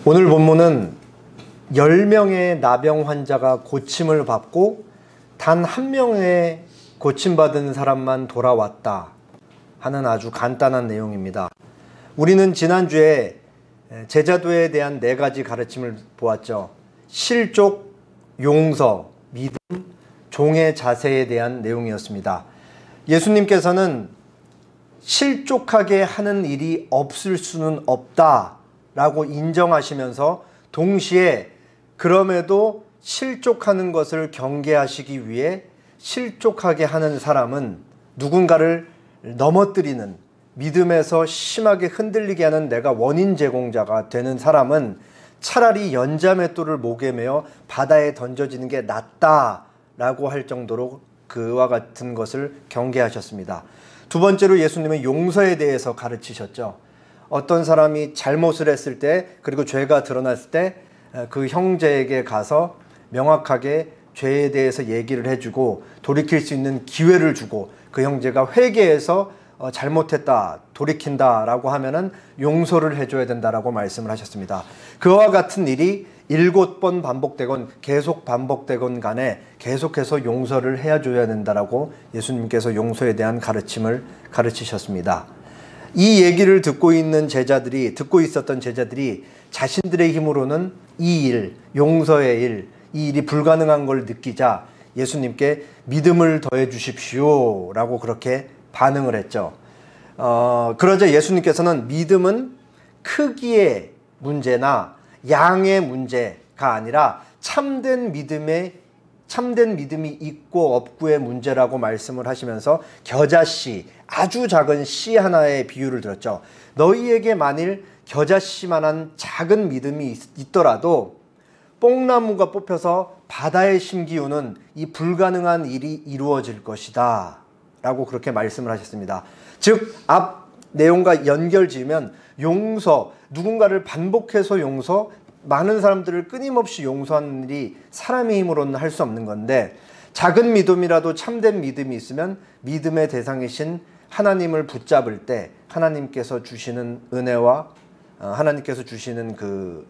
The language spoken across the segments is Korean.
오늘 본문은 10명의 나병 환자가 고침을 받고 단 한 명의 고침받은 사람만 돌아왔다 하는 아주 간단한 내용입니다. 우리는 지난주에 제자도에 대한 4가지 가르침을 보았죠. 실족, 용서, 믿음, 종의 자세에 대한 내용이었습니다. 예수님께서는 실족하게 하는 일이 없을 수는 없다라고 인정하시면서 동시에 그럼에도 실족하는 것을 경계하시기 위해 실족하게 하는 사람은 누군가를 넘어뜨리는, 믿음에서 심하게 흔들리게 하는 내가 원인 제공자가 되는 사람은 차라리 연자맷돌을 목에 메어 바다에 던져지는 게 낫다라고 할 정도로 그와 같은 것을 경계하셨습니다. 두 번째로 예수님은 용서에 대해서 가르치셨죠. 어떤 사람이 잘못을 했을 때, 그리고 죄가 드러났을 때 그 형제에게 가서 명확하게 죄에 대해서 얘기를 해주고 돌이킬 수 있는 기회를 주고 그 형제가 회개해서 잘못했다, 돌이킨다 라고 하면은 용서를 해줘야 된다라고 말씀을 하셨습니다. 그와 같은 일이 7번 반복되건 계속 반복되건 간에 계속해서 용서를 해줘야 된다라고 예수님께서 용서에 대한 가르침을 가르치셨습니다. 이 얘기를 듣고 있었던 제자들이 자신들의 힘으로는 이 일, 용서의 일, 이 일이 불가능한 걸 느끼자 예수님께 믿음을 더해 주십시오 라고 그렇게 반응을 했죠. 그러자 예수님께서는 믿음은 크기의 문제나 양의 문제가 아니라 참된 믿음이 있고 없고의 문제라고 말씀을 하시면서 겨자씨, 아주 작은 씨 하나의 비유를 들었죠. 너희에게 만일 겨자씨만한 작은 믿음이 있더라도 뽕나무가 뽑혀서 바다에 심기우는 이 불가능한 일이 이루어질 것이다 라고 그렇게 말씀을 하셨습니다. 즉 앞 내용과 연결 지으면 용서, 누군가를 반복해서 용서, 많은 사람들을 끊임없이 용서하는 일이 사람의 힘으로는 할 수 없는 건데, 작은 믿음이라도 참된 믿음이 있으면 믿음의 대상이신 하나님을 붙잡을 때 하나님께서 주시는 은혜와 하나님께서 주시는 그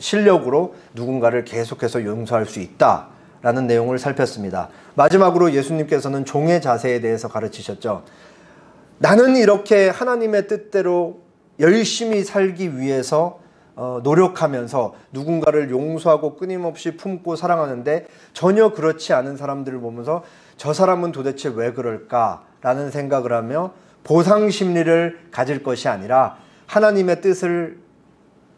실력으로 누군가를 계속해서 용서할 수 있다라는 내용을 살폈습니다. 마지막으로 예수님께서는 종의 자세에 대해서 가르치셨죠. 나는 이렇게 하나님의 뜻대로 열심히 살기 위해서 노력하면서 누군가를 용서하고 끊임없이 품고 사랑하는데 전혀 그렇지 않은 사람들을 보면서 저 사람은 도대체 왜 그럴까라는 생각을 하며 보상 심리를 가질 것이 아니라 하나님의 뜻을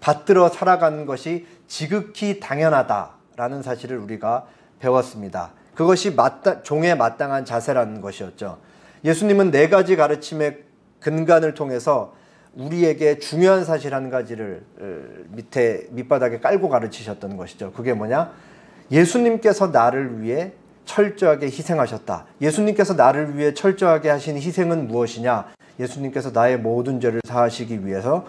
받들어 살아가는 것이 지극히 당연하다라는 사실을 우리가 배웠습니다. 그것이 종에 마땅한 자세라는 것이었죠. 예수님은 4가지 가르침의 근간을 통해서 우리에게 중요한 사실 한 가지를 밑바닥에 깔고 가르치셨던 것이죠. 그게 뭐냐? 예수님께서 나를 위해 철저하게 희생하셨다. 예수님께서 나를 위해 철저하게 하신 희생은 무엇이냐? 예수님께서 나의 모든 죄를 사하시기 위해서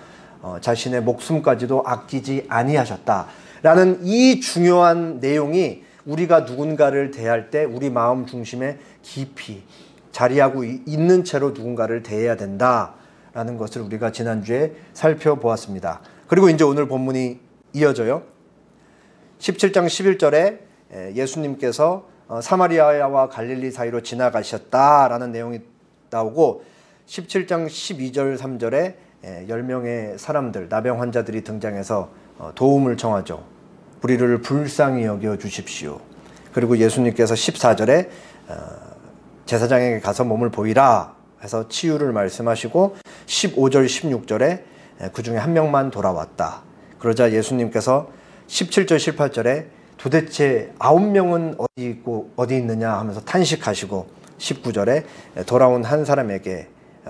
자신의 목숨까지도 아끼지 아니하셨다 라는 이 중요한 내용이 우리가 누군가를 대할 때 우리 마음 중심에 깊이 자리하고 있는 채로 누군가를 대해야 된다라는 것을 우리가 지난주에 살펴보았습니다. 그리고 이제 오늘 본문이 이어져요. 17장 11절에 예수님께서 사마리아와 갈릴리 사이로 지나가셨다라는 내용이 나오고, 17장 12절 3절에 10명의 사람들, 나병 환자들이 등장해서 도움을 청하죠. 우리를 불쌍히 여겨 주십시오. 그리고 예수님께서 14절에 제사장에게 가서 몸을 보이라 해서 치유를 말씀하시고, 15절 16절에 그 중에 한 명만 돌아왔다. 그러자 예수님께서 17절 18절에 도대체 9명은 어디 있느냐 하면서 탄식하시고, 19절에 돌아온 한 사람에게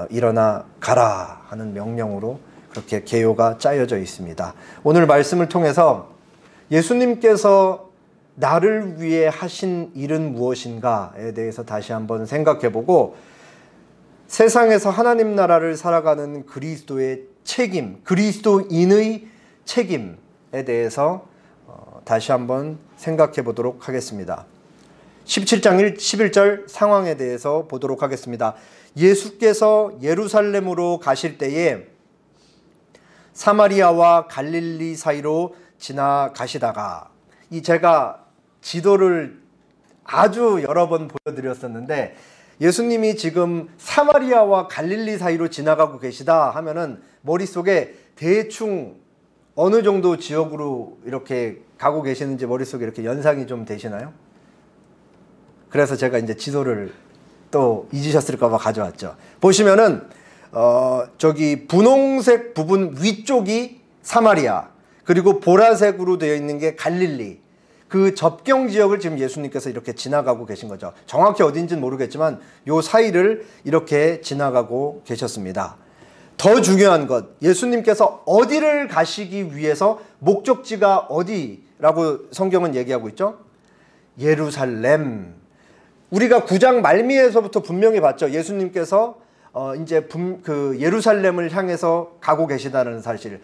일어나 가라 하는 명령으로 그렇게 계요가 짜여져 있습니다. 오늘 말씀을 통해서 예수님께서 나를 위해 하신 일은 무엇인가에 대해서 다시 한번 생각해보고, 세상에서 하나님 나라를 살아가는 그리스도의 책임, 그리스도인의 책임에 대해서 다시 한번 생각해 보도록 하겠습니다. 17장 11절 상황에 대해서 보도록 하겠습니다. 예수께서 예루살렘으로 가실 때에 사마리아와 갈릴리 사이로 지나가시다가, 이 제가 지도를 아주 여러 번 보여드렸었는데 예수님이 지금 사마리아와 갈릴리 사이로 지나가고 계시다 하면은 머릿속에 대충 어느 정도 지역으로 이렇게 가고 계시는지 머릿속에 이렇게 연상이 좀 되시나요? 그래서 제가 이제 지도를 또 잊으셨을까 봐 가져왔죠. 보시면은 저기 분홍색 부분 위쪽이 사마리아, 그리고 보라색으로 되어 있는 게 갈릴리, 그 접경 지역을 지금 예수님께서 이렇게 지나가고 계신 거죠. 정확히 어딘지는 모르겠지만 요 사이를 이렇게 지나가고 계셨습니다. 더 중요한 것, 예수님께서 어디를 가시기 위해서 목적지가 어디라고 성경은 얘기하고 있죠? 예루살렘. 우리가 9장 말미에서부터 분명히 봤죠. 예수님께서 이제 그 예루살렘을 향해서 가고 계시다는 사실.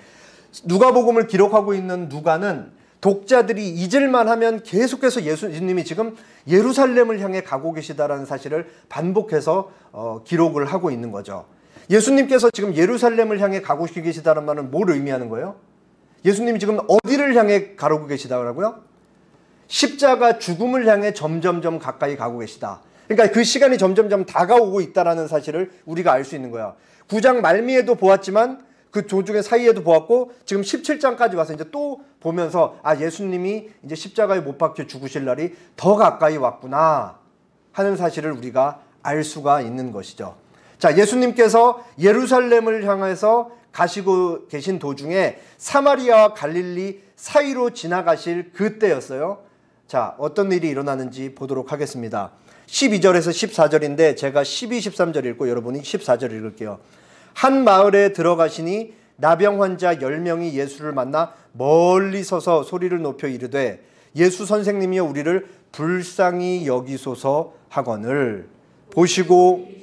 누가복음을 기록하고 있는 누가는 독자들이 잊을만 하면 계속해서 예수님이 지금 예루살렘을 향해 가고 계시다라는 사실을 반복해서 기록을 하고 있는 거죠. 예수님께서 지금 예루살렘을 향해 가고 계시다는 말은 뭘 의미하는 거예요? 예수님이 지금 어디를 향해 가고 계시다고요? 십자가 죽음을 향해 점점점 가까이 가고 계시다. 그러니까 그 시간이 점점점 다가오고 있다는 사실을 우리가 알 수 있는 거야. 9장 말미에도 보았지만 그 조중의 사이에도 보았고 지금 17장까지 와서 이제 또 보면서 예수님이 이제 십자가에 못 박혀 죽으실 날이 더 가까이 왔구나 하는 사실을 우리가 알 수가 있는 것이죠. 자, 예수님께서 예루살렘을 향해서 가시고 계신 도중에 사마리아와 갈릴리 사이로 지나가실 그때였어요. 자, 어떤 일이 일어나는지 보도록 하겠습니다. 12절에서 14절인데 제가 12, 13절 읽고 여러분이 14절 읽을게요. 한 마을에 들어가시니 나병 환자 10명이 예수를 만나 멀리 서서 소리를 높여 이르되 예수 선생님이여 우리를 불쌍히 여기소서 하거늘 보시고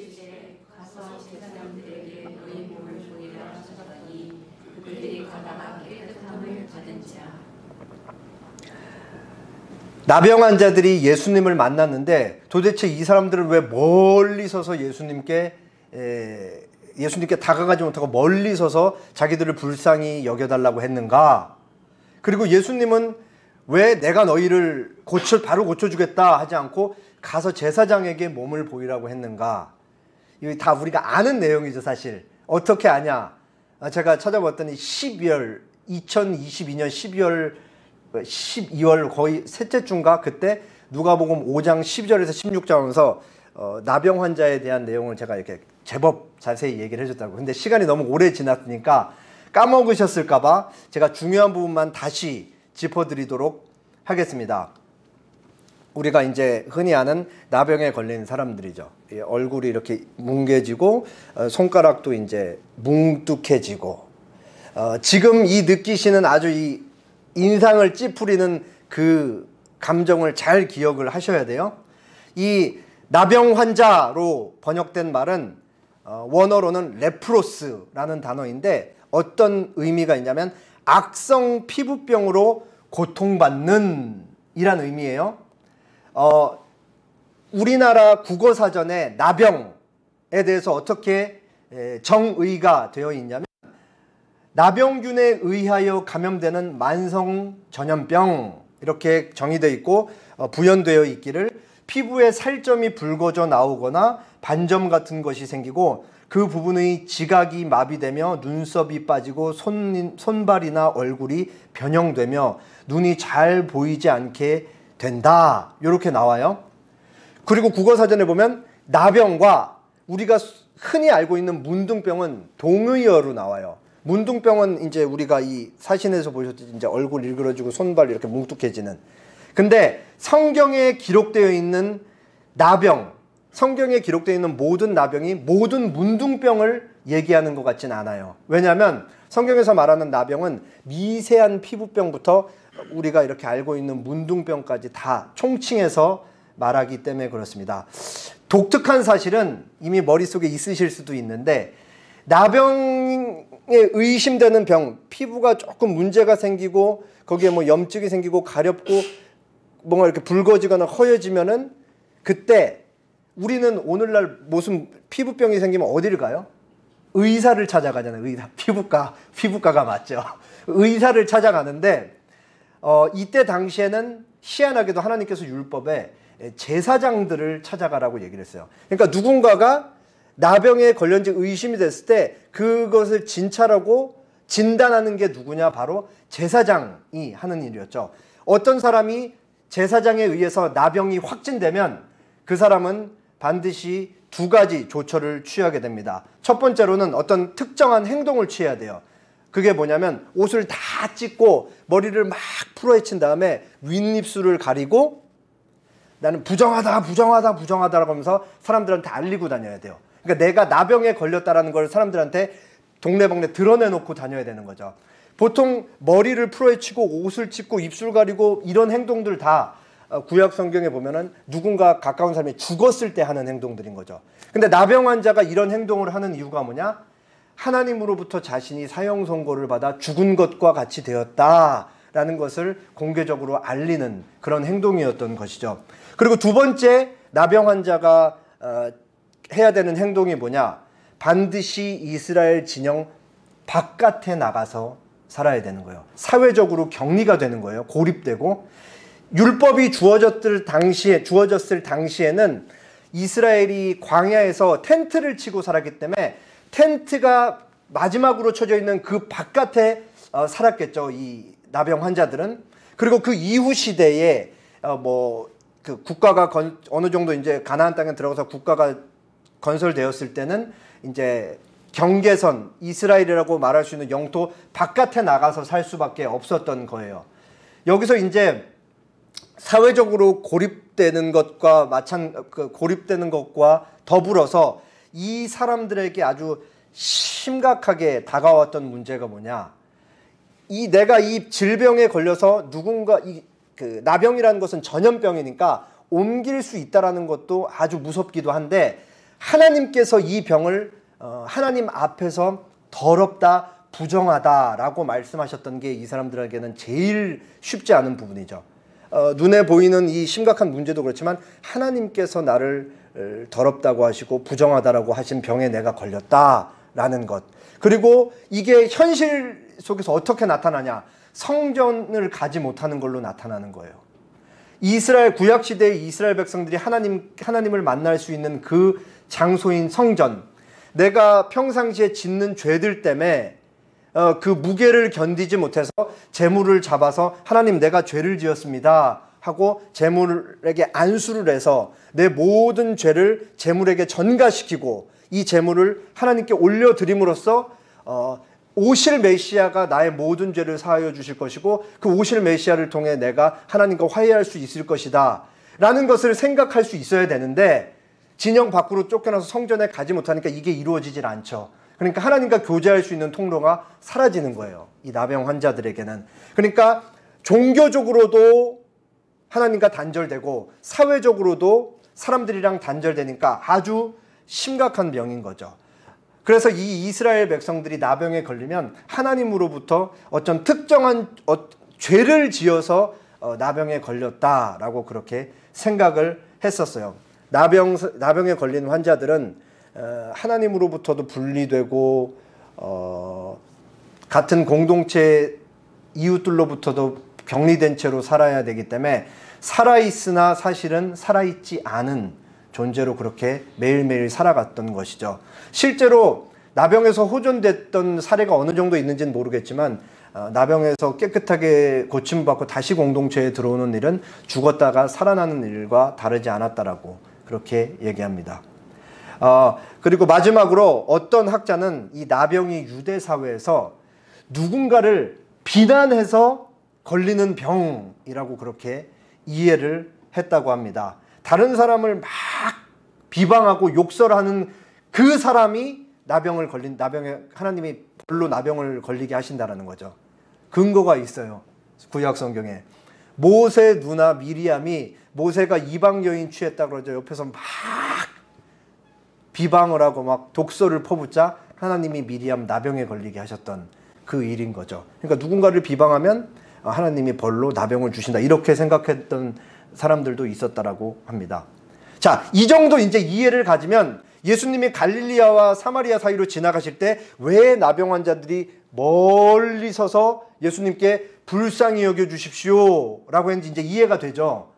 나병 환자들이 예수님을 만났는데 도대체 이 사람들은 왜 멀리 서서 예수님께 다가가지 못하고 멀리 서서 자기들을 불쌍히 여겨달라고 했는가? 그리고 예수님은 왜 내가 너희를 바로 고쳐주겠다 하지 않고 가서 제사장에게 몸을 보이라고 했는가? 이거 다 우리가 아는 내용이죠, 사실. 어떻게 아냐? 제가 찾아봤더니 2022년 12월 거의 셋째 주인가? 그때 누가복음 5장 12절에서 16절 하면서 나병 환자에 대한 내용을 제가 이렇게 제법 자세히 얘기를 해줬다고. 근데 시간이 너무 오래 지났으니까 까먹으셨을까봐 제가 중요한 부분만 다시 짚어드리도록 하겠습니다. 우리가 이제 흔히 아는 나병에 걸린 사람들이죠. 얼굴이 이렇게 뭉개지고 손가락도 이제 뭉뚝해지고 지금 이 느끼시는 아주 이 인상을 찌푸리는 그 감정을 잘 기억을 하셔야 돼요. 이 나병 환자로 번역된 말은 원어로는 레프로스라는 단어인데 어떤 의미가 있냐면 악성 피부병으로 고통받는 이란 의미예요. 우리나라 국어사전에 나병에 대해서 어떻게 정의가 되어 있냐면 나병균에 의하여 감염되는 만성 전염병 이렇게 정의되어 있고 부연되어 있기를 피부에 살점이 붉어져 나오거나 반점 같은 것이 생기고 그 부분의 지각이 마비되며 눈썹이 빠지고 손발이나 얼굴이 변형되며 눈이 잘 보이지 않게 된다. 이렇게 나와요. 그리고 국어사전에 보면 나병과 우리가 흔히 알고 있는 문둥병은 동의어로 나와요. 문둥병은 이제 우리가 이 사진에서 보셨듯이 이제 얼굴 일그러지고 손발 이렇게 뭉툭해지는. 근데 성경에 기록되어 있는 나병, 성경에 기록되어 있는 모든 나병이 모든 문둥병을 얘기하는 것 같진 않아요. 왜냐하면 성경에서 말하는 나병은 미세한 피부병부터 우리가 이렇게 알고 있는 문둥병까지 다 총칭해서 말하기 때문에 그렇습니다. 독특한 사실은 이미 머릿속에 있으실 수도 있는데 나병에 의심되는 병, 피부가 조금 문제가 생기고 거기에 뭐 염증이 생기고 가렵고 뭔가 이렇게 붉어지거나 허여지면은 그때 우리는 오늘날 무슨 피부병이 생기면 어디를 가요? 의사를 찾아가잖아요. 의사, 피부과가 맞죠. 의사를 찾아가는데 이때 당시에는 희한하게도 하나님께서 율법에 제사장들을 찾아가라고 얘기를 했어요. 그러니까 누군가가 나병에 걸렸는지 의심이 됐을 때 그것을 진찰하고 진단하는 게 누구냐? 바로 제사장이 하는 일이었죠. 어떤 사람이 제사장에 의해서 나병이 확진되면 그 사람은 반드시 두 가지 조처를 취하게 됩니다. 첫 번째로는 어떤 특정한 행동을 취해야 돼요. 그게 뭐냐면 옷을 다 찢고 머리를 막 풀어헤친 다음에 윗입술을 가리고 나는 부정하다라고 하면서 사람들한테 알리고 다녀야 돼요. 그러니까 내가 나병에 걸렸다라는 걸 사람들한테 동네방네 드러내놓고 다녀야 되는 거죠. 보통 머리를 풀어헤치고 옷을 찢고 입술 가리고 이런 행동들 다 구약 성경에 보면은 누군가 가까운 사람이 죽었을 때 하는 행동들인 거죠. 근데 나병 환자가 이런 행동을 하는 이유가 뭐냐? 하나님으로부터 자신이 사형 선고를 받아 죽은 것과 같이 되었다라는 것을 공개적으로 알리는 그런 행동이었던 것이죠. 그리고 두 번째 나병 환자가 해야 되는 행동이 뭐냐? 반드시 이스라엘 진영 바깥에 나가서 살아야 되는 거예요. 사회적으로 격리가 되는 거예요. 고립되고. 율법이 주어졌을 당시에는 이스라엘이 광야에서 텐트를 치고 살았기 때문에 텐트가 마지막으로 쳐져 있는 그 바깥에 살았겠죠. 이 나병 환자들은. 그리고 그 이후 시대에 그 국가가 어느 정도 이제 가나안 땅에 들어가서 국가가 건설되었을 때는 이제 경계선, 이스라엘이라고 말할 수 있는 영토 바깥에 나가서 살 수밖에 없었던 거예요. 여기서 이제 사회적으로 고립되는 것과 고립되는 것과 더불어서 이 사람들에게 아주 심각하게 다가왔던 문제가 뭐냐? 내가 이 질병에 걸려서 누군가 나병이라는 것은 전염병이니까 옮길 수 있다라는 것도 아주 무섭기도 한데 하나님께서 이 병을 하나님 앞에서 더럽다, 부정하다라고 말씀하셨던 게 이 사람들에게는 제일 쉽지 않은 부분이죠. 눈에 보이는 이 심각한 문제도 그렇지만 하나님께서 나를 더럽다고 하시고 부정하다라고 하신 병에 내가 걸렸다라는 것. 그리고 이게 현실 속에서 어떻게 나타나냐? 성전을 가지 못하는 걸로 나타나는 거예요. 이스라엘 구약시대의 이스라엘 백성들이 하나님을 만날 수 있는 그 장소인 성전, 내가 평상시에 짓는 죄들 때문에 그 무게를 견디지 못해서 제물을 잡아서 하나님 내가 죄를 지었습니다 하고 제물에게 안수를 해서 내 모든 죄를 제물에게 전가시키고 이 제물을 하나님께 올려드림으로써 오실 메시아가 나의 모든 죄를 사하여 주실 것이고 그 오실 메시아를 통해 내가 하나님과 화해할 수 있을 것이다 라는 것을 생각할 수 있어야 되는데 진영 밖으로 쫓겨나서 성전에 가지 못하니까 이게 이루어지질 않죠. 그러니까 하나님과 교제할 수 있는 통로가 사라지는 거예요. 이 나병 환자들에게는. 그러니까 종교적으로도 하나님과 단절되고 사회적으로도 사람들이랑 단절되니까 아주 심각한 병인 거죠. 그래서 이 이스라엘 백성들이 나병에 걸리면 하나님으로부터 어떤 특정한 죄를 지어서 나병에 걸렸다라고 그렇게 생각을 했었어요. 나병에 걸린 환자들은 하나님으로부터도 분리되고 같은 공동체 이웃들로부터도 격리된 채로 살아야 되기 때문에 살아있으나 사실은 살아있지 않은 존재로 그렇게 매일매일 살아갔던 것이죠. 실제로 나병에서 호전됐던 사례가 어느 정도 있는지는 모르겠지만 나병에서 깨끗하게 고침받고 다시 공동체에 들어오는 일은 죽었다가 살아나는 일과 다르지 않았다라고 그렇게 얘기합니다. 그리고 마지막으로 어떤 학자는 이 나병이 유대 사회에서 누군가를 비난해서 걸리는 병이라고 그렇게 이해를 했다고 합니다. 다른 사람을 막 비방하고 욕설하는 그 사람이 하나님이 벌로 나병을 걸리게 하신다라는 거죠. 근거가 있어요. 구약 성경에. 모세 누나 미리암이 모세가 이방 여인 취했다 그러죠. 옆에서 막 비방을 하고 막 독설을 퍼붓자 하나님이 미리암 나병에 걸리게 하셨던 그 일인 거죠. 그러니까 누군가를 비방하면 하나님이 벌로 나병을 주신다. 이렇게 생각했던 사람들도 있었다라고 합니다. 자, 이 정도 이제 이해를 가지면 예수님이 갈릴리아와 사마리아 사이로 지나가실 때 왜 나병 환자들이 멀리 서서 예수님께 불쌍히 여겨 주십시오 라고 했는지 이제 이해가 되죠.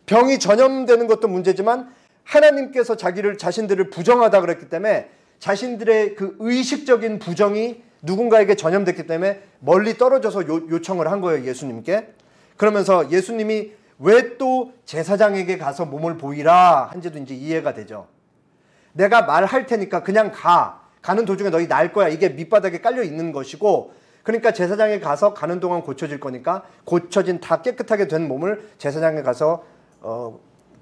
병이 전염되는 것도 문제지만 하나님께서 자신들을 부정하다 그랬기 때문에 자신들의 그 의식적인 부정이 누군가에게 전염됐기 때문에 멀리 떨어져서 요청을 한 거예요, 예수님께. 그러면서 예수님이 왜 또 제사장에게 가서 몸을 보이라 한지도 이제 이해가 되죠. 내가 말할 테니까 그냥 가는 도중에 너희 날 거야. 이게 밑바닥에 깔려 있는 것이고, 그러니까 제사장에 가서 가는 동안 고쳐질 거니까 고쳐진 다 깨끗하게 된 몸을 제사장에 가서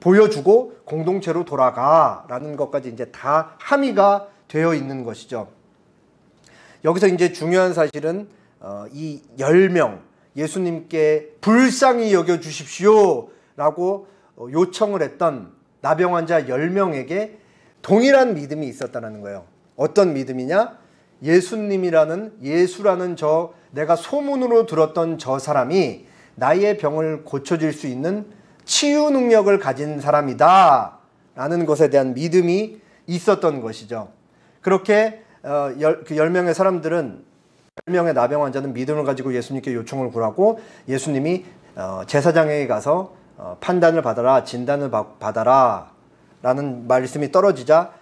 보여주고 공동체로 돌아가라는 것까지 이제 다 함의가 되어 있는 것이죠. 여기서 이제 중요한 사실은 이 10명 예수님께 불쌍히 여겨 주십시오 라고 요청을 했던 나병 환자 10명에게 동일한 믿음이 있었다는 거예요. 어떤 믿음이냐? 예수라는 내가 소문으로 들었던 저 사람이 나의 병을 고쳐줄 수 있는 치유 능력을 가진 사람이다 라는 것에 대한 믿음이 있었던 것이죠. 그렇게 그 10명의 사람들은 10명의 나병 환자는 믿음을 가지고 예수님께 요청을 구하고 예수님이 제사장에게 가서 판단을 받아라, 진단을 받아라 라는 말씀이 떨어지자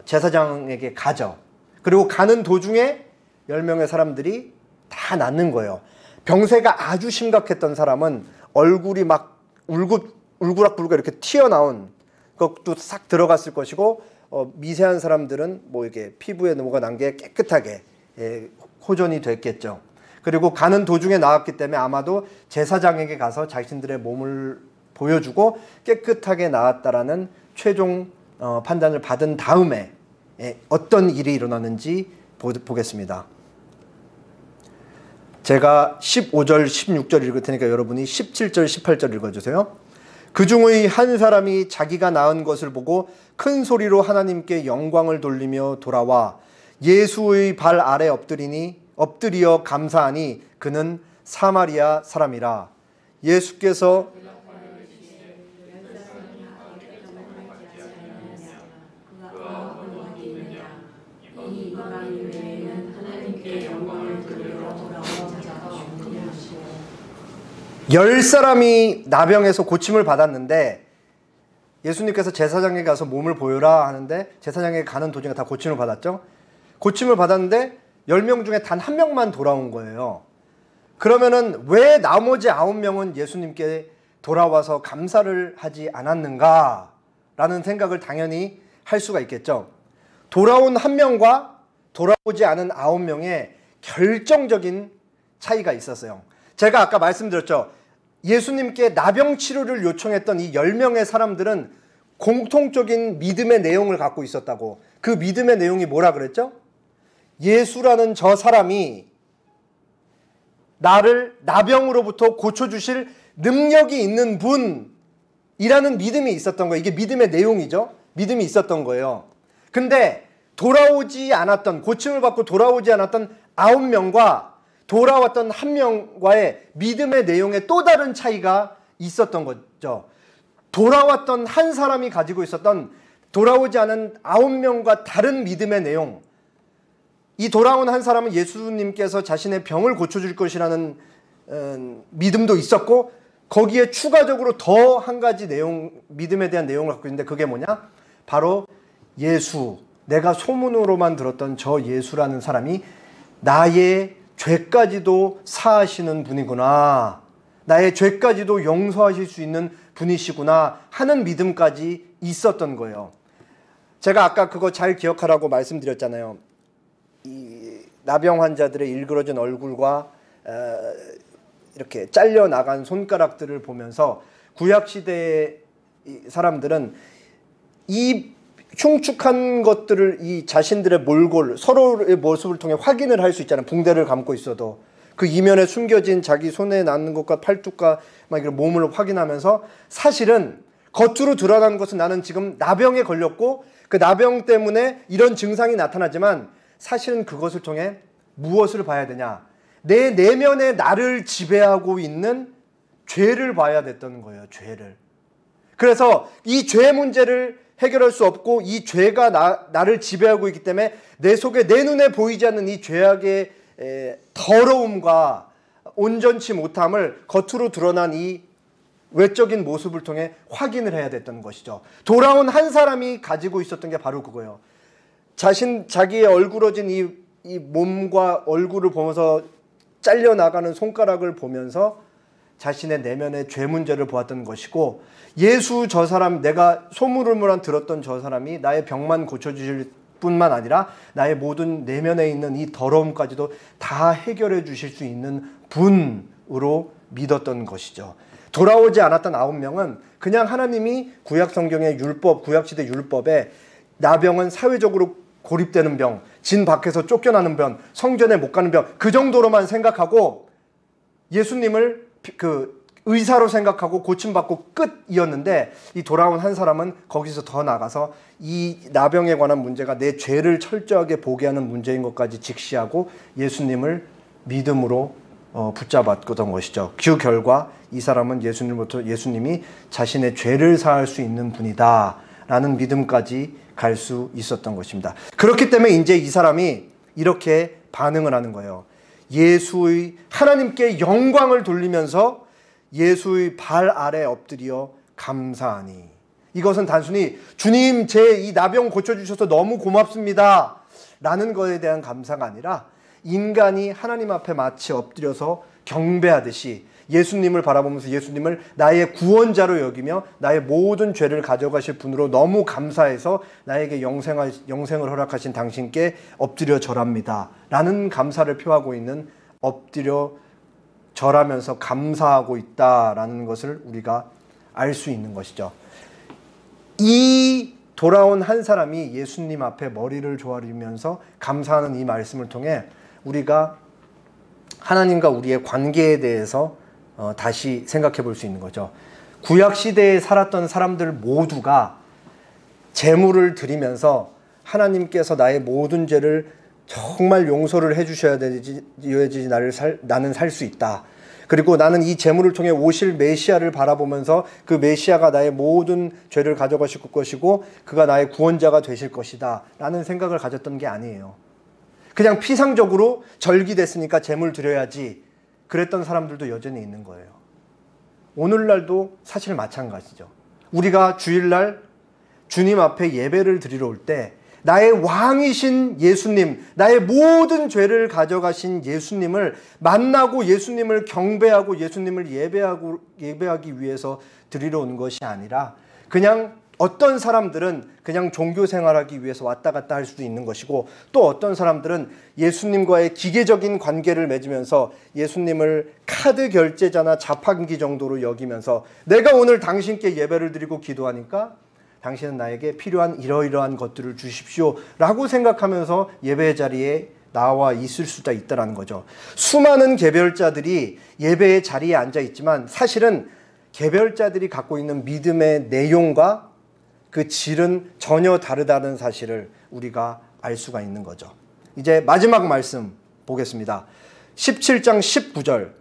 제사장에게 가죠. 그리고 가는 도중에 10명의 사람들이 다 낫는 거예요. 병세가 아주 심각했던 사람은 얼굴이 막 울그락불그락 이렇게 튀어나온 것도 싹 들어갔을 것이고, 미세한 사람들은 뭐 이렇게 피부에 뭐가 난 게 깨끗하게 호전이 됐겠죠. 그리고 가는 도중에 나왔기 때문에 아마도 제사장에게 가서 자신들의 몸을 보여주고 깨끗하게 나았다라는 최종 판단을 받은 다음에 어떤 일이 일어나는지 보겠습니다. 제가 15절, 16절 읽을 테니까 여러분이 17절, 18절 읽어주세요. 그 중의 한 사람이 자기가 낳은 것을 보고 큰 소리로 하나님께 영광을 돌리며 돌아와 예수의 발 아래 엎드리어 감사하니 그는 사마리아 사람이라. 예수께서 열 사람이 나병에서 고침을 받았는데 예수님께서 제사장에게 가서 몸을 보여라 하는데 제사장에게 가는 도중에 다 고침을 받았죠. 고침을 받았는데 10명 중에 단 한 명만 돌아온 거예요. 그러면은 왜 나머지 9명은 예수님께 돌아와서 감사를 하지 않았는가 라는 생각을 당연히 할 수가 있겠죠. 돌아온 한 명과 돌아오지 않은 9명의 결정적인 차이가 있었어요. 제가 아까 말씀드렸죠. 예수님께 나병 치료를 요청했던 이 10명의 사람들은 공통적인 믿음의 내용을 갖고 있었다고. 그 믿음의 내용이 뭐라 그랬죠? 예수라는 저 사람이 나를 나병으로부터 고쳐주실 능력이 있는 분이라는 믿음이 있었던 거예요. 이게 믿음의 내용이죠. 믿음이 있었던 거예요. 근데 돌아오지 않았던, 고침을 받고 돌아오지 않았던 9명과 돌아왔던 한 명과의 믿음의 내용에 또 다른 차이가 있었던 거죠. 돌아왔던 한 사람이 가지고 있었던 돌아오지 않은 9명과 다른 믿음의 내용. 이 돌아온 한 사람은 예수님께서 자신의 병을 고쳐줄 것이라는 믿음도 있었고, 거기에 추가적으로 더 한 가지 내용, 믿음에 대한 내용을 갖고 있는데 그게 뭐냐? 바로 예수, 내가 소문으로만 들었던 저 예수라는 사람이 나의 죄까지도 사하시는 분이구나, 나의 죄까지도 용서하실 수 있는 분이시구나 하는 믿음까지 있었던 거예요. 제가 아까 그거 잘 기억하라고 말씀드렸잖아요. 이 나병 환자들의 일그러진 얼굴과 이렇게 잘려나간 손가락들을 보면서 구약시대의 사람들은 이 흉측한 것들을 이 자신들의 몰골, 서로의 모습을 통해 확인을 할 수 있잖아요. 붕대를 감고 있어도 그 이면에 숨겨진 자기 손에 낳는 것과 팔뚝과 막 이런 몸을 확인하면서 사실은 겉으로 드러나는 것은 나는 지금 나병에 걸렸고 그 나병 때문에 이런 증상이 나타나지만 사실은 그것을 통해 무엇을 봐야 되냐? 내 내면에 나를 지배하고 있는 죄를 봐야 됐던 거예요. 죄를. 그래서 이 죄 문제를 해결할 수 없고 이 죄가 나를 지배하고 있기 때문에 내 속에 내 눈에 보이지 않는 이 죄악의 더러움과 온전치 못함을 겉으로 드러난 이 외적인 모습을 통해 확인을 해야 됐던 것이죠. 돌아온 한 사람이 가지고 있었던 게 바로 그거예요. 자기의 얼굴어진 이 몸과 얼굴을 보면서 잘려나가는 손가락을 보면서 자신의 내면의 죄 문제를 보았던 것이고, 예수 저 사람, 내가 소문을만 들었던 저 사람이 나의 병만 고쳐주실 뿐만 아니라 나의 모든 내면에 있는 이 더러움까지도 다 해결해 주실 수 있는 분으로 믿었던 것이죠. 돌아오지 않았던 9명은 그냥 하나님이 구약 성경의 율법, 구약시대 율법에 나병은 사회적으로 고립되는 병, 진 밖에서 쫓겨나는 병, 성전에 못 가는 병, 그 정도로만 생각하고 예수님을 의사로 생각하고 고침받고 끝이었는데, 이 돌아온 한 사람은 거기서 더 나가서 이 나병에 관한 문제가 내 죄를 철저하게 보게 하는 문제인 것까지 직시하고 예수님을 믿음으로 붙잡았던 것이죠. 그 결과 이 사람은 예수님이 자신의 죄를 사할 수 있는 분이다 라는 믿음까지 갈 수 있었던 것입니다. 그렇기 때문에 이제 이 사람이 이렇게 반응을 하는 거예요. 하나님께 영광을 돌리면서 예수의 발 아래 엎드려 감사하니. 이것은 단순히 주님 제 이 나병 고쳐주셔서 너무 고맙습니다 라는 것에 대한 감사가 아니라, 인간이 하나님 앞에 마치 엎드려서 경배하듯이 예수님을 바라보면서 예수님을 나의 구원자로 여기며 나의 모든 죄를 가져가실 분으로 너무 감사해서 나에게 영생을 허락하신 당신께 엎드려 절합니다 라는 감사를 표하고 있는, 엎드려 절하면서 감사하고 있다라는 것을 우리가 알 수 있는 것이죠. 이 돌아온 한 사람이 예수님 앞에 머리를 조아리면서 감사하는 이 말씀을 통해 우리가 하나님과 우리의 관계에 대해서 다시 생각해 볼 수 있는 거죠. 구약시대에 살았던 사람들 모두가 제물을 드리면서 하나님께서 나의 모든 죄를 정말 용서를 해주셔야 되지 나는 살 수 있다. 그리고 나는 이 제물을 통해 오실 메시아를 바라보면서 그 메시아가 나의 모든 죄를 가져가실 것이고 그가 나의 구원자가 되실 것이다 라는 생각을 가졌던 게 아니에요. 그냥 피상적으로 절기됐으니까 제물 드려야지 그랬던 사람들도 여전히 있는 거예요. 오늘날도 사실 마찬가지죠. 우리가 주일날 주님 앞에 예배를 드리러 올 때 나의 왕이신 예수님, 나의 모든 죄를 가져가신 예수님을 만나고 예수님을 경배하고 예수님을 예배하기 위해서 드리러 온 것이 아니라, 그냥 어떤 사람들은 그냥 종교 생활하기 위해서 왔다 갔다 할 수도 있는 것이고, 또 어떤 사람들은 예수님과의 기계적인 관계를 맺으면서 예수님을 카드 결제자나 자판기 정도로 여기면서 내가 오늘 당신께 예배를 드리고 기도하니까 당신은 나에게 필요한 이러이러한 것들을 주십시오 라고 생각하면서 예배 자리에 나와 있을 수도 있다는 거죠. 수많은 개별자들이 예배의 자리에 앉아 있지만 사실은 개별자들이 갖고 있는 믿음의 내용과 그 질은 전혀 다르다는 사실을 우리가 알 수가 있는 거죠. 이제 마지막 말씀 보겠습니다. 17장 19절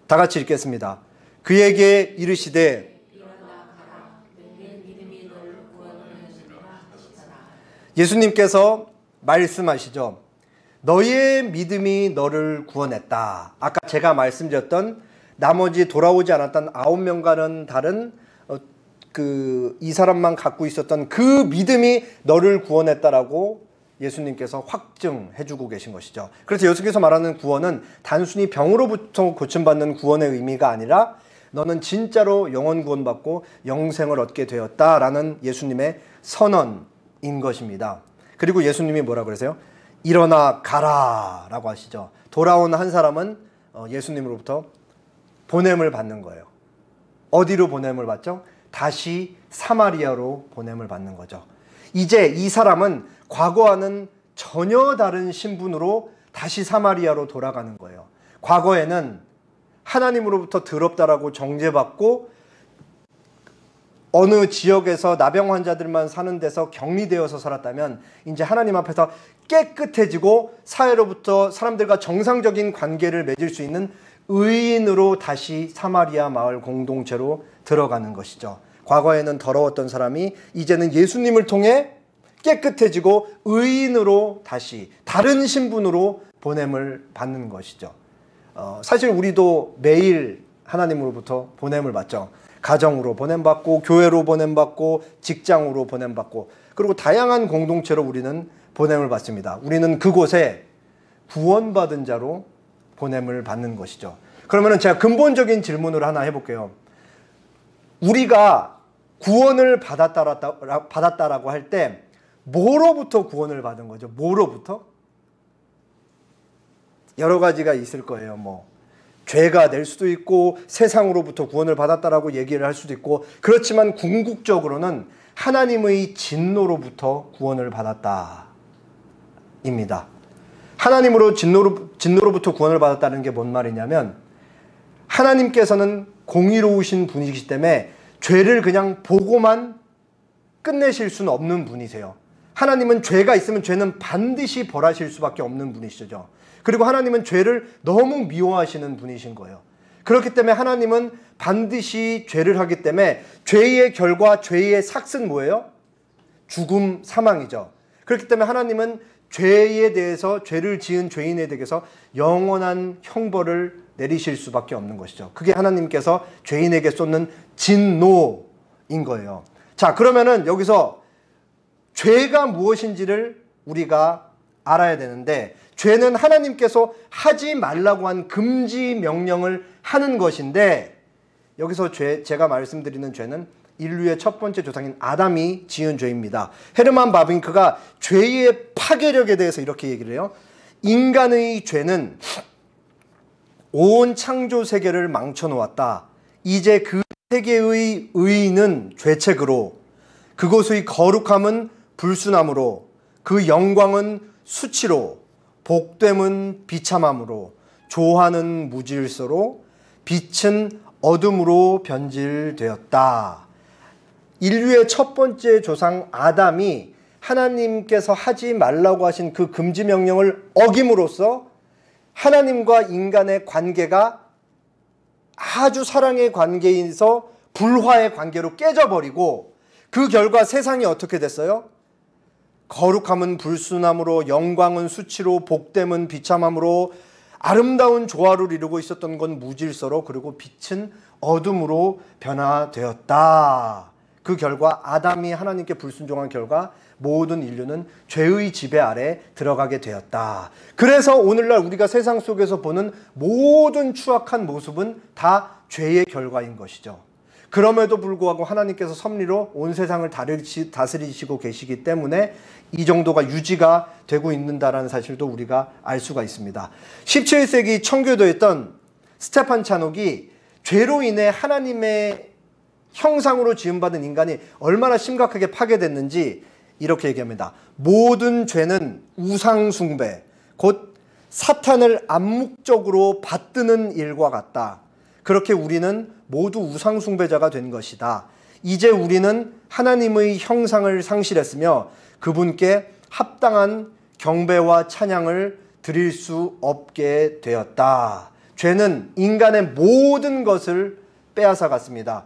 다 같이 읽겠습니다. 그에게 이르시되 예수님께서 말씀하시죠. 너희의 믿음이 너를 구원했다. 아까 제가 말씀드렸던 나머지 돌아오지 않았던 9명과는 다른 이 사람만 갖고 있었던 그 믿음이 너를 구원했다라고 예수님께서 확증해주고 계신 것이죠. 그래서 예수께서 말하는 구원은 단순히 병으로부터 고침받는 구원의 의미가 아니라 너는 진짜로 영원 구원받고 영생을 얻게 되었다라는 예수님의 선언인 것입니다. 그리고 예수님이 뭐라 그러세요? 일어나 가라 라고 하시죠. 돌아온 한 사람은 예수님으로부터 보냄을 받는 거예요. 어디로 보냄을 받죠? 다시 사마리아로 보냄을 받는 거죠. 이제 이 사람은 과거와는 전혀 다른 신분으로 다시 사마리아로 돌아가는 거예요. 과거에는 하나님으로부터 더럽다라고 정죄받고 어느 지역에서 나병 환자들만 사는 데서 격리되어서 살았다면 이제 하나님 앞에서 깨끗해지고 사회로부터 사람들과 정상적인 관계를 맺을 수 있는 의인으로 다시 사마리아 마을 공동체로 들어가는 것이죠. 과거에는 더러웠던 사람이 이제는 예수님을 통해 깨끗해지고 의인으로 다시 다른 신분으로 보냄을 받는 것이죠. 사실 우리도 매일 하나님으로부터 보냄을 받죠. 가정으로 보냄받고, 교회로 보냄받고, 직장으로 보냄받고, 그리고 다양한 공동체로 우리는 보냄을 받습니다. 우리는 그곳에 구원받은 자로 보냄을 받는 것이죠. 그러면 제가 근본적인 질문을 하나 해볼게요. 우리가 구원을 받았다라고 할 때 뭐로부터 구원을 받은 거죠? 뭐로부터? 여러 가지가 있을 거예요. 죄가 될 수도 있고 세상으로부터 구원을 받았다라고 얘기를 할 수도 있고, 그렇지만 궁극적으로는 하나님의 진노로부터 구원을 받았다입니다. 하나님으로 진노로부터 구원을 받았다는 게 뭔 말이냐면, 하나님께서는 공의로우신 분이시기 때문에 죄를 그냥 보고만 끝내실 수는 없는 분이세요. 하나님은 죄가 있으면 죄는 반드시 벌하실 수밖에 없는 분이시죠. 그리고 하나님은 죄를 너무 미워하시는 분이신 거예요. 그렇기 때문에 하나님은 반드시 죄를 하기 때문에 죄의 결과, 죄의 삭은 뭐예요? 죽음, 사망이죠. 그렇기 때문에 하나님은 죄에 대해서, 죄를 지은 죄인에 대해서 영원한 형벌을 내리실 수밖에 없는 것이죠. 그게 하나님께서 죄인에게 쏟는 진노인 거예요. 자, 그러면은 여기서 죄가 무엇인지를 우리가 알아야 되는데, 죄는 하나님께서 하지 말라고 한 금지 명령을 하는 것인데, 여기서 제가 말씀드리는 죄는 인류의 첫 번째 조상인 아담이 지은 죄입니다. 헤르만 바빙크가 죄의 파괴력에 대해서 이렇게 얘기를 해요. 인간의 죄는 온 창조 세계를 망쳐놓았다. 이제 그 세계의 의의는 죄책으로, 그곳의 거룩함은 불순함으로, 그 영광은 수치로, 복됨은 비참함으로, 조화는 무질서로, 빛은 어둠으로 변질되었다. 인류의 첫 번째 조상 아담이 하나님께서 하지 말라고 하신 그 금지 명령을 어김으로써 하나님과 인간의 관계가 아주 사랑의 관계에서 불화의 관계로 깨져버리고, 그 결과 세상이 어떻게 됐어요? 거룩함은 불순함으로, 영광은 수치로, 복됨은 비참함으로, 아름다운 조화를 이루고 있었던 건 무질서로, 그리고 빛은 어둠으로 변화되었다. 그 결과 아담이 하나님께 불순종한 결과 모든 인류는 죄의 지배 아래 들어가게 되었다. 그래서 오늘날 우리가 세상 속에서 보는 모든 추악한 모습은 다 죄의 결과인 것이죠. 그럼에도 불구하고 하나님께서 섭리로 온 세상을 다스리시고 계시기 때문에 이 정도가 유지가 되고 있는다라는 사실도 우리가 알 수가 있습니다. 17세기 청교도였던 스테판 차녹이 죄로 인해 하나님의 형상으로 지음받은 인간이 얼마나 심각하게 파괴됐는지 이렇게 얘기합니다. 모든 죄는 우상 숭배, 곧 사탄을 암묵적으로 받드는 일과 같다. 그렇게 우리는 모두 우상 숭배자가 된 것이다. 이제 우리는 하나님의 형상을 상실했으며 그분께 합당한 경배와 찬양을 드릴 수 없게 되었다. 죄는 인간의 모든 것을 빼앗아 갔습니다.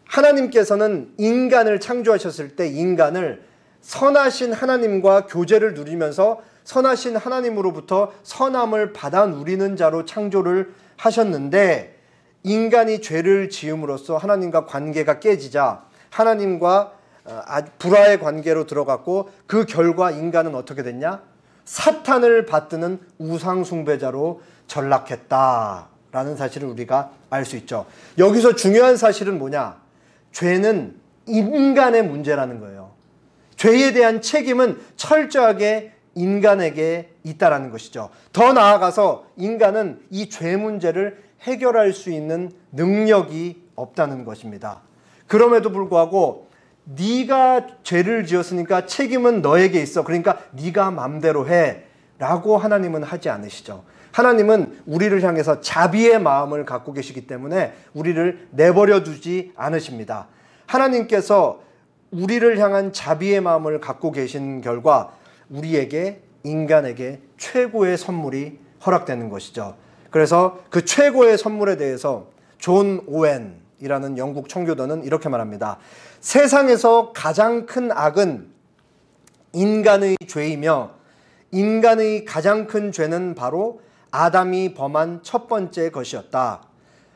하나님께서는 인간을 창조하셨을 때 인간을 선하신 하나님과 교제를 누리면서 선하신 하나님으로부터 선함을 받아 누리는 자로 창조를 하셨는데, 인간이 죄를 지음으로써 하나님과 관계가 깨지자 하나님과 불화의 관계로 들어갔고, 그 결과 인간은 어떻게 됐냐? 사탄을 받드는 우상 숭배자로 전락했다라는 사실을 우리가 알 수 있죠. 여기서 중요한 사실은 뭐냐? 죄는 인간의 문제라는 거예요. 죄에 대한 책임은 철저하게 인간에게 있다라는 것이죠. 더 나아가서 인간은 이 죄 문제를 해결할 수 있는 능력이 없다는 것입니다. 그럼에도 불구하고 네가 죄를 지었으니까 책임은 너에게 있어, 그러니까 네가 맘대로 해 라고 하나님은 하지 않으시죠. 하나님은 우리를 향해서 자비의 마음을 갖고 계시기 때문에 우리를 내버려 두지 않으십니다. 하나님께서 우리를 향한 자비의 마음을 갖고 계신 결과 우리에게, 인간에게 최고의 선물이 허락되는 것이죠. 그래서 그 최고의 선물에 대해서 존 오웬, 이라는 영국 청교도는 이렇게 말합니다. 세상에서 가장 큰 악은 인간의 죄이며 인간의 가장 큰 죄는 바로 아담이 범한 첫 번째 것이었다.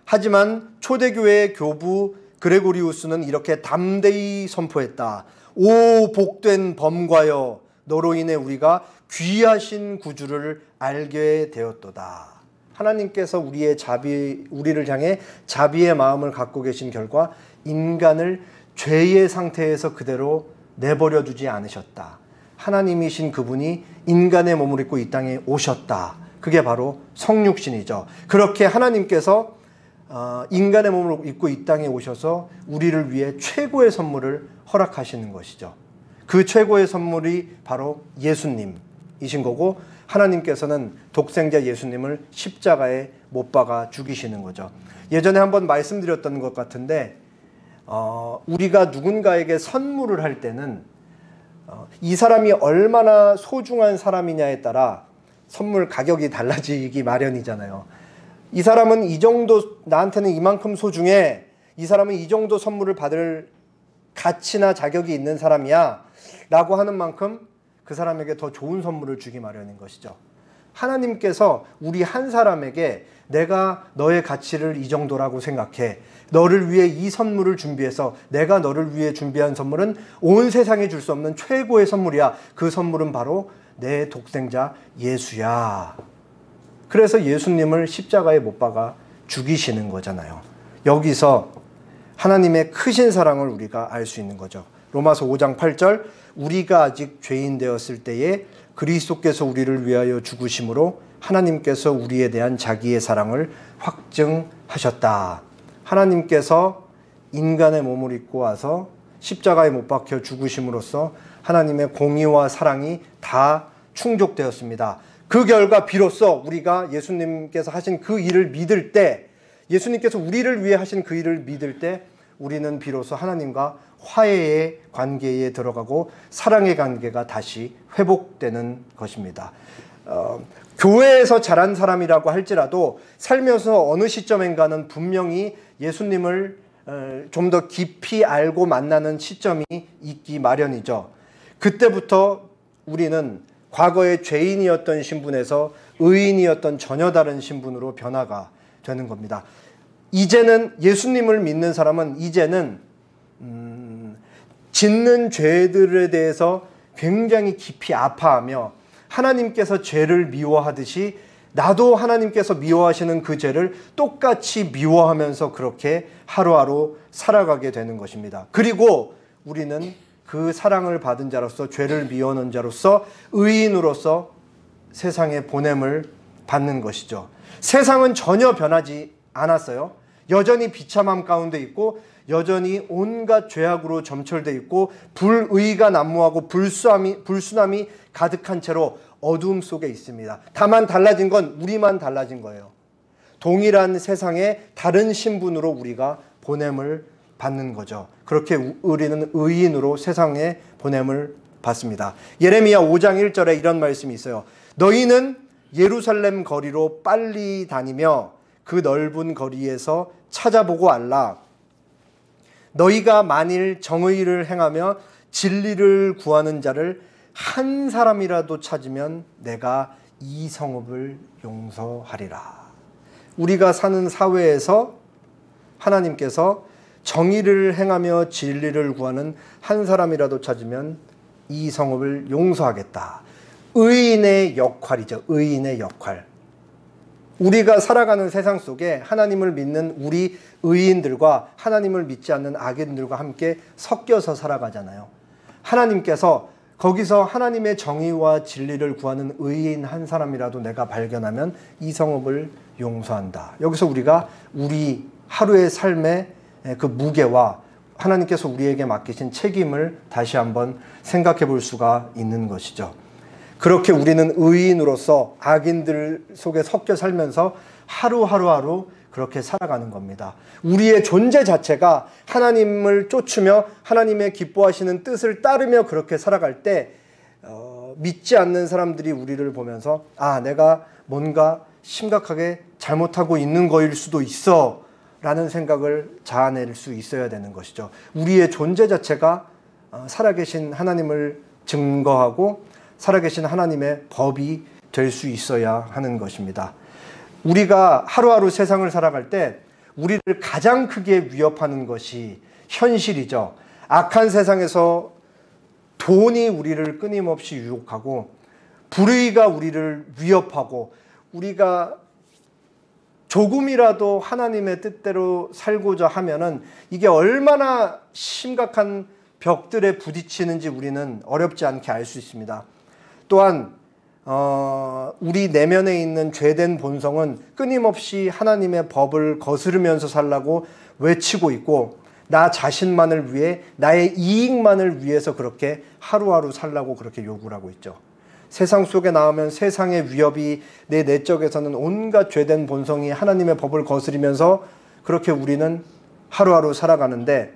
하지만 초대교회의 교부 그레고리우스는 이렇게 담대히 선포했다. 오 복된 범과여, 너로 인해 우리가 귀하신 구주를 알게 되었도다. 하나님께서 우리를 향해 자비의 마음을 갖고 계신 결과 인간을 죄의 상태에서 그대로 내버려 두지 않으셨다. 하나님이신 그분이 인간의 몸을 입고 이 땅에 오셨다. 그게 바로 성육신이죠. 그렇게 하나님께서 인간의 몸을 입고 이 땅에 오셔서 우리를 위해 최고의 선물을 허락하시는 것이죠. 그 최고의 선물이 바로 예수님이신 거고, 하나님께서는 독생자 예수님을 십자가에 못 박아 죽이시는 거죠. 예전에 한번 말씀드렸던 것 같은데 우리가 누군가에게 선물을 할 때는 이 사람이 얼마나 소중한 사람이냐에 따라 선물 가격이 달라지기 마련이잖아요. 이 사람은 이 정도, 나한테는 이만큼 소중해, 이 사람은 이 정도 선물을 받을 가치나 자격이 있는 사람이야 라고 하는 만큼 그 사람에게 더 좋은 선물을 주기 마련인 것이죠. 하나님께서 우리 한 사람에게 내가 너의 가치를 이 정도라고 생각해, 너를 위해 이 선물을 준비해서 내가 너를 위해 준비한 선물은 온 세상에 줄 수 없는 최고의 선물이야. 그 선물은 바로 내 독생자 예수야. 그래서 예수님을 십자가에 못 박아 죽이시는 거잖아요. 여기서 하나님의 크신 사랑을 우리가 알 수 있는 거죠. 로마서 5장 8절, 우리가 아직 죄인 되었을 때에 그리스도께서 우리를 위하여 죽으심으로 하나님께서 우리에 대한 자기의 사랑을 확증하셨다. 하나님께서 인간의 몸을 입고 와서 십자가에 못 박혀 죽으심으로써 하나님의 공의와 사랑이 다 충족되었습니다. 그 결과 비로소 우리가 예수님께서 하신 그 일을 믿을 때, 예수님께서 우리를 위해 하신 그 일을 믿을 때 우리는 비로소 하나님과 화해의 관계에 들어가고 사랑의 관계가 다시 회복되는 것입니다. 교회에서 자란 사람이라고 할지라도 살면서 어느 시점인가는 분명히 예수님을 좀 더 깊이 알고 만나는 시점이 있기 마련이죠. 그때부터 우리는 과거의 죄인이었던 신분에서 의인이었던 전혀 다른 신분으로 변화가 되는 겁니다. 이제는 예수님을 믿는 사람은 이제는 짓는 죄들에 대해서 굉장히 깊이 아파하며 하나님께서 죄를 미워하듯이 나도 하나님께서 미워하시는 그 죄를 똑같이 미워하면서 그렇게 하루하루 살아가게 되는 것입니다. 그리고 우리는 그 사랑을 받은 자로서, 죄를 미워하는 자로서, 의인으로서 세상에 보냄을 받는 것이죠. 세상은 전혀 변하지 않았어요. 여전히 비참함 가운데 있고 여전히 온갖 죄악으로 점철되어 있고 불의가 난무하고 불순함이 가득한 채로 어두움 속에 있습니다. 다만 달라진 건 우리만 달라진 거예요. 동일한 세상에 다른 신분으로 우리가 보냄을 받는 거죠. 그렇게 우리는 의인으로 세상에 보냄을 받습니다. 예레미야 5장 1절에 이런 말씀이 있어요. 너희는 예루살렘 거리로 빨리 다니며 그 넓은 거리에서 찾아보고 알라. 너희가 만일 정의를 행하며 진리를 구하는 자를 한 사람이라도 찾으면 내가 이 성읍을 용서하리라. 우리가 사는 사회에서 하나님께서 정의를 행하며 진리를 구하는 한 사람이라도 찾으면 이 성읍을 용서하겠다. 의인의 역할이죠. 의인의 역할. 우리가 살아가는 세상 속에 하나님을 믿는 우리 의인들과 하나님을 믿지 않는 악인들과 함께 섞여서 살아가잖아요. 하나님께서 거기서 하나님의 정의와 진리를 구하는 의인 한 사람이라도 내가 발견하면 이 성읍을 용서한다. 여기서 우리가 우리 하루의 삶의 그 무게와 하나님께서 우리에게 맡기신 책임을 다시 한번 생각해 볼 수가 있는 것이죠. 그렇게 우리는 의인으로서 악인들 속에 섞여 살면서 하루하루 그렇게 살아가는 겁니다. 우리의 존재 자체가 하나님을 쫓으며 하나님의 기뻐하시는 뜻을 따르며 그렇게 살아갈 때 믿지 않는 사람들이 우리를 보면서 아, 내가 뭔가 심각하게 잘못하고 있는 거일 수도 있어 라는 생각을 자아낼 수 있어야 되는 것이죠. 우리의 존재 자체가 살아계신 하나님을 증거하고 살아계신 하나님의 법이 될 수 있어야 하는 것입니다. 우리가 하루하루 세상을 살아갈 때 우리를 가장 크게 위협하는 것이 현실이죠. 악한 세상에서 돈이 우리를 끊임없이 유혹하고 불의가 우리를 위협하고 우리가 조금이라도 하나님의 뜻대로 살고자 하면은 이게 얼마나 심각한 벽들에 부딪히는지 우리는 어렵지 않게 알 수 있습니다. 또한 우리 내면에 있는 죄된 본성은 끊임없이 하나님의 법을 거스르면서 살라고 외치고 있고 나 자신만을 위해 나의 이익만을 위해서 그렇게 하루하루 살라고 그렇게 요구를 하고 있죠. 세상 속에 나오면 세상의 위협이 내 내적에서는 온갖 죄된 본성이 하나님의 법을 거스리면서 그렇게 우리는 하루하루 살아가는데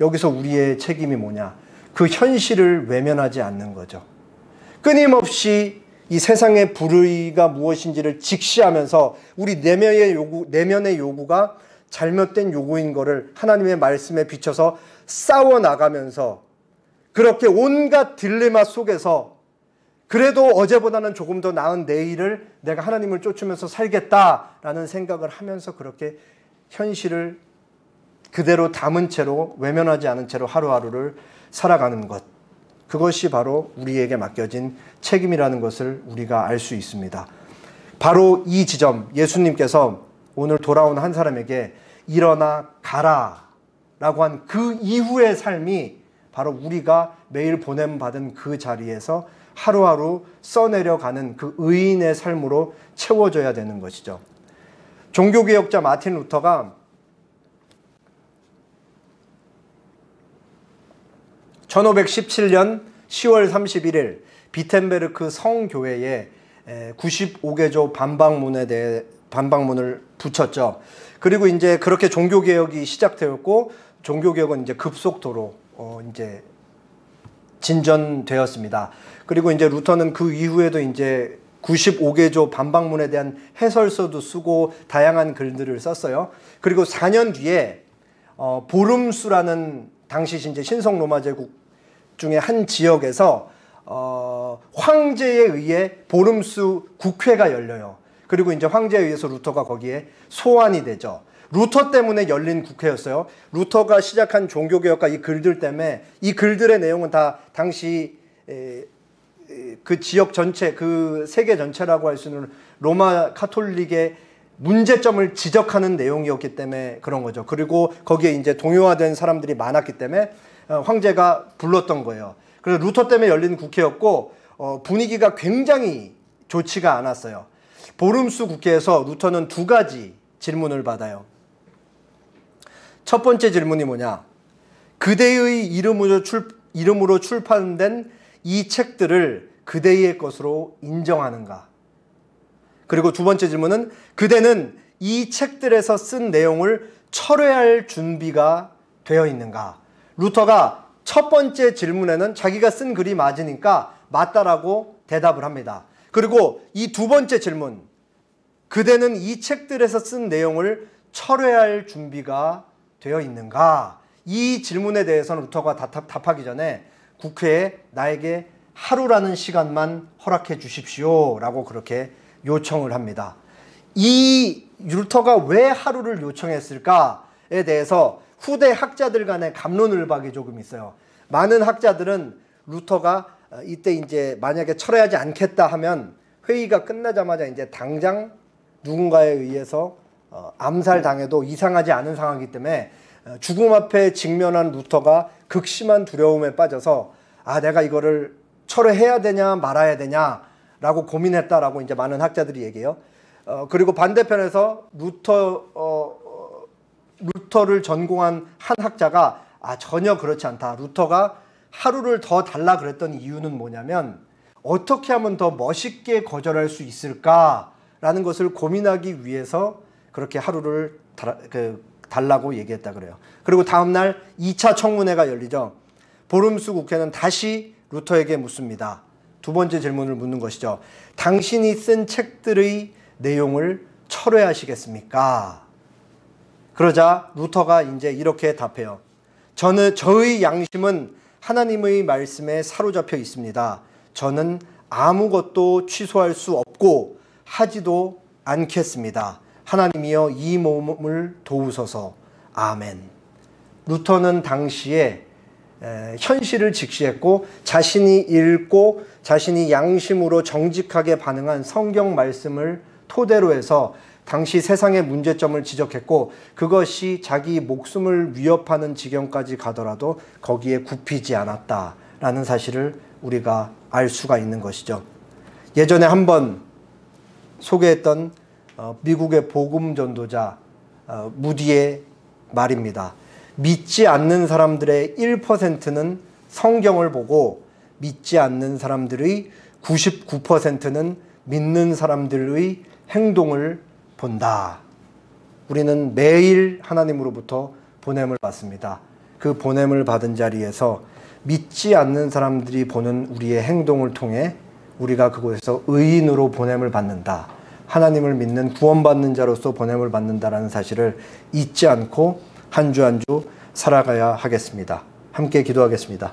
여기서 우리의 책임이 뭐냐? 그 현실을 외면하지 않는 거죠. 끊임없이 이 세상의 불의가 무엇인지를 직시하면서 우리 내면의 요구가 잘못된 요구인 것을 하나님의 말씀에 비춰서 싸워나가면서 그렇게 온갖 딜레마 속에서 그래도 어제보다는 조금 더 나은 내일을 내가 하나님을 쫓으면서 살겠다라는 생각을 하면서 그렇게 현실을 그대로 담은 채로 외면하지 않은 채로 하루하루를 살아가는 것. 그것이 바로 우리에게 맡겨진 책임이라는 것을 우리가 알 수 있습니다. 바로 이 지점, 예수님께서 오늘 돌아온 한 사람에게 일어나 가라 라고 한 그 이후의 삶이 바로 우리가 매일 보냄받은 그 자리에서 하루하루 써내려가는 그 의인의 삶으로 채워져야 되는 것이죠. 종교개혁자 마틴 루터가 1517년 10월 31일 비텐베르크 성교회에 95개조 반박문을 붙였죠. 그리고 이제 그렇게 종교개혁이 시작되었고 종교개혁은 이제 급속도로 이제 진전되었습니다. 그리고 이제 루터는 그 이후에도 이제 95개조 반박문에 대한 해설서도 쓰고 다양한 글들을 썼어요. 그리고 4년 뒤에 보름수라는 당시 이제 신성 로마 제국 중에 한 지역에서 황제에 의해 보름수 국회가 열려요. 그리고 이제 황제에 의해서 루터가 거기에 소환이 되죠. 루터 때문에 열린 국회였어요. 루터가 시작한 종교개혁과 이 글들 때문에 이 글들의 내용은 다 당시 그 지역 전체, 그 세계 전체라고 할 수 있는 로마 카톨릭의 문제점을 지적하는 내용이었기 때문에 그런 거죠. 그리고 거기에 이제 동요화된 사람들이 많았기 때문에 황제가 불렀던 거예요. 그래서 루터 때문에 열린 국회였고 분위기가 굉장히 좋지가 않았어요. 보름수 국회에서 루터는 두 가지 질문을 받아요. 첫 번째 질문이 뭐냐? 그대의 이름으로 출판된 이 책들을 그대의 것으로 인정하는가? 그리고 두 번째 질문은 그대는 이 책들에서 쓴 내용을 철회할 준비가 되어 있는가? 루터가 첫 번째 질문에는 자기가 쓴 글이 맞으니까 맞다라고 대답을 합니다. 그리고 이 두 번째 질문, 그대는 이 책들에서 쓴 내용을 철회할 준비가 되어 있는가? 이 질문에 대해서는 루터가 답하기 전에 국회에 나에게 하루라는 시간만 허락해 주십시오 라고 그렇게 요청을 합니다. 이 루터가 왜 하루를 요청했을까에 대해서 후대 학자들 간의 갑론을박이 조금 있어요. 많은 학자들은 루터가 이때 이제 만약에 철회하지 않겠다 하면 회의가 끝나자마자 이제 당장 누군가에 의해서 암살당해도 이상하지 않은 상황이기 때문에 죽음 앞에 직면한 루터가 극심한 두려움에 빠져서 내가 이거를 철회해야 되냐 말아야 되냐라고 고민했다라고 이제 많은 학자들이 얘기해요. 그리고 반대편에서 루터를 전공한 한 학자가 전혀 그렇지 않다. 루터가 하루를 더 달라 그랬던 이유는 뭐냐면 어떻게 하면 더 멋있게 거절할 수 있을까라는 것을 고민하기 위해서 그렇게 하루를 달라고 얘기했다 그래요. 그리고 다음날 2차 청문회가 열리죠. 보름수 국회는 다시 루터에게 묻습니다. 두 번째 질문을 묻는 것이죠. 당신이 쓴 책들의 내용을 철회하시겠습니까? 그러자 루터가 이제 이렇게 답해요. 저의 양심은 하나님의 말씀에 사로잡혀 있습니다. 저는 아무것도 취소할 수 없고 하지도 않겠습니다. 하나님이여 이 몸을 도우소서. 아멘. 루터는 당시에 현실을 직시했고 자신이 읽고 자신이 양심으로 정직하게 반응한 성경 말씀을 토대로 해서 당시 세상의 문제점을 지적했고 그것이 자기 목숨을 위협하는 지경까지 가더라도 거기에 굽히지 않았다라는 사실을 우리가 알 수가 있는 것이죠. 예전에 한번 소개했던 미국의 복음 전도자 무디의 말입니다. 믿지 않는 사람들의 1%는 성경을 보고 믿지 않는 사람들의 99%는 믿는 사람들의 행동을 본다. 우리는 매일 하나님으로부터 보냄을 받습니다. 그 보냄을 받은 자리에서 믿지 않는 사람들이 보는 우리의 행동을 통해 우리가 그곳에서 의인으로 보냄을 받는다. 하나님을 믿는 구원받는 자로서 보냄을 받는다라는 사실을 잊지 않고 한 주 한 주 살아가야 하겠습니다. 함께 기도하겠습니다.